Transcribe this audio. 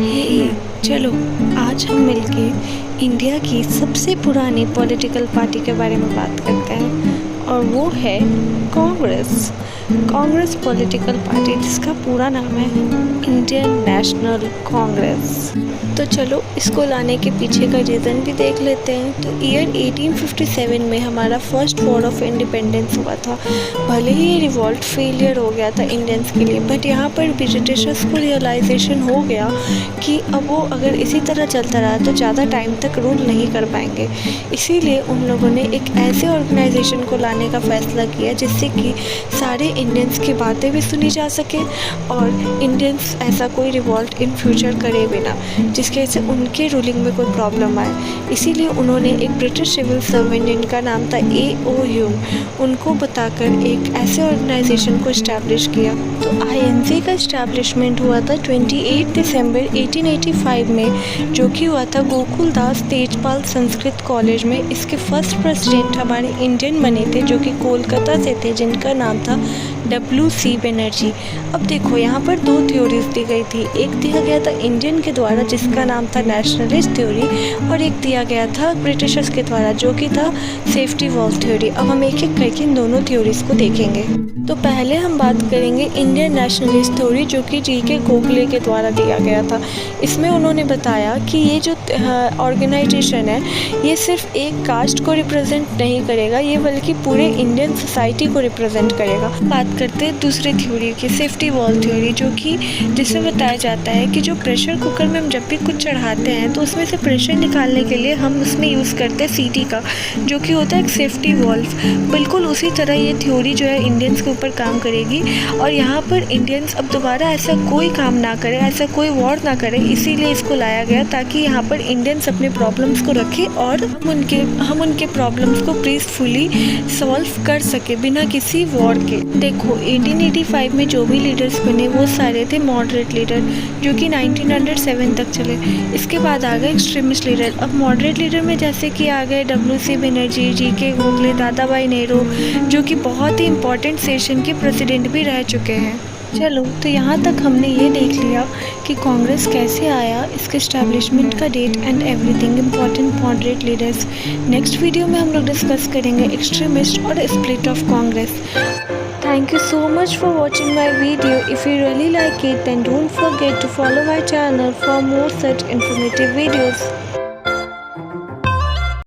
हे चलो आज हम मिलके इंडिया की सबसे पुरानी पॉलिटिकल पार्टी के बारे में बात करते हैं और वो है कांग्रेस। कांग्रेस पॉलिटिकल पार्टी जिसका पूरा नाम है इंडियन नेशनल कांग्रेस। तो चलो इसको लाने के पीछे का रीज़न भी देख लेते हैं। तो ईयर 1857 में हमारा फर्स्ट वॉर ऑफ इंडिपेंडेंस हुआ था। भले ही ये रिवॉल्ट फेलियर हो गया था इंडियंस के लिए, बट यहाँ पर ब्रिटिशर्स को रियलाइजेशन हो गया कि अब वो अगर इसी तरह चलता रहा तो ज़्यादा टाइम तक रूल नहीं कर पाएंगे। इसीलिए उन लोगों ने एक ऐसे ऑर्गेनाइजेशन को लाने का फैसला किया जिससे कि सारे इंडियंस की बातें भी सुनी जा सके और इंडियंस ऐसा कोई रिवॉल्ट इन फ्यूचर करे भी ना जिसकी वजह से उनके रूलिंग में कोई प्रॉब्लम आए। इसीलिए उन्होंने एक ब्रिटिश सिविल सर्वेंट जिनका नाम था A.O. ह्यूम उनको बताकर एक ऐसे ऑर्गेनाइजेशन को इस्टेब्लिश किया। तो INC का इस्टेब्लिशमेंट हुआ था 28 दिसंबर 1885 में, जो कि हुआ था गोकुल दास तेजपाल संस्कृत कॉलेज में। इसके फर्स्ट प्रेसिडेंट हमारे इंडियन बने थे जो कि कोलकाता से थे, जिनका नाम था W.C. बनर्जी। अब देखो यहाँ पर दो थ्योरीज दी गई थी। एक दिया गया था इंडियन के द्वारा जिसका नाम था नेशनलिस्ट थ्योरी, और एक दिया गया था ब्रिटिशर्स के द्वारा जो कि था सेफ्टी वॉल थ्योरी। अब हम एक एक करके इन दोनों थ्योरीज को देखेंगे। तो पहले हम बात करेंगे इंडियन नेशनलिस्ट थ्योरी जो कि G.K. गोखले के द्वारा दिया गया था। इसमें उन्होंने बताया कि ये जो ऑर्गेनाइजेशन है ये सिर्फ एक कास्ट को रिप्रेजेंट नहीं करेगा, ये बल्कि पूरे इंडियन सोसाइटी को रिप्रेजेंट करेगा। बात करते हैं दूसरी थ्योरी की, सेफ्टी वॉल थ्योरी, जो कि जिसमें बताया जाता है कि जो प्रेशर कुकर में हम जब भी कुछ चढ़ाते हैं तो उसमें से प्रेशर निकालने के लिए हम उसमें यूज़ करते हैं सीटी का, जो कि होता है एक सेफ्टी वॉल्व। बिल्कुल उसी तरह ये थ्योरी जो है इंडियंस के ऊपर काम करेगी और यहाँ पर इंडियंस अब दोबारा ऐसा कोई काम ना करे, ऐसा कोई वॉर ना करे, इसीलिए इसको लाया गया ताकि यहाँ पर इंडियंस अपने प्रॉब्लम्स को रखें और हम उनके प्रॉब्लम्स को पीसफुली सॉल्व कर सके बिना किसी वॉर के। देखो 1885 में जो भी लीडर्स बने वो सारे थे मॉडरेट लीडर जो कि 1907 तक चले। इसके बाद आ गए एक्सट्रीमिस्ट लीडर। अब मॉडरेट लीडर में जैसे कि आ गए W.C. बनर्जी, G.K. गोखले, दादा भाई नेहरू, जो कि बहुत ही इंपॉर्टेंट सेशन के प्रेसिडेंट भी रह चुके हैं। चलो तो यहाँ तक हमने ये देख लिया कि कांग्रेस कैसे आया, इसके इस्टेब्लिशमेंट का date and everything, important moderate leaders. Next video में हम लोग डिस्कस करेंगे एक्सट्रीमिस्ट और split of Congress. Thank you so much for watching my video. If you really like it, then don't forget to follow my channel for more such informative videos.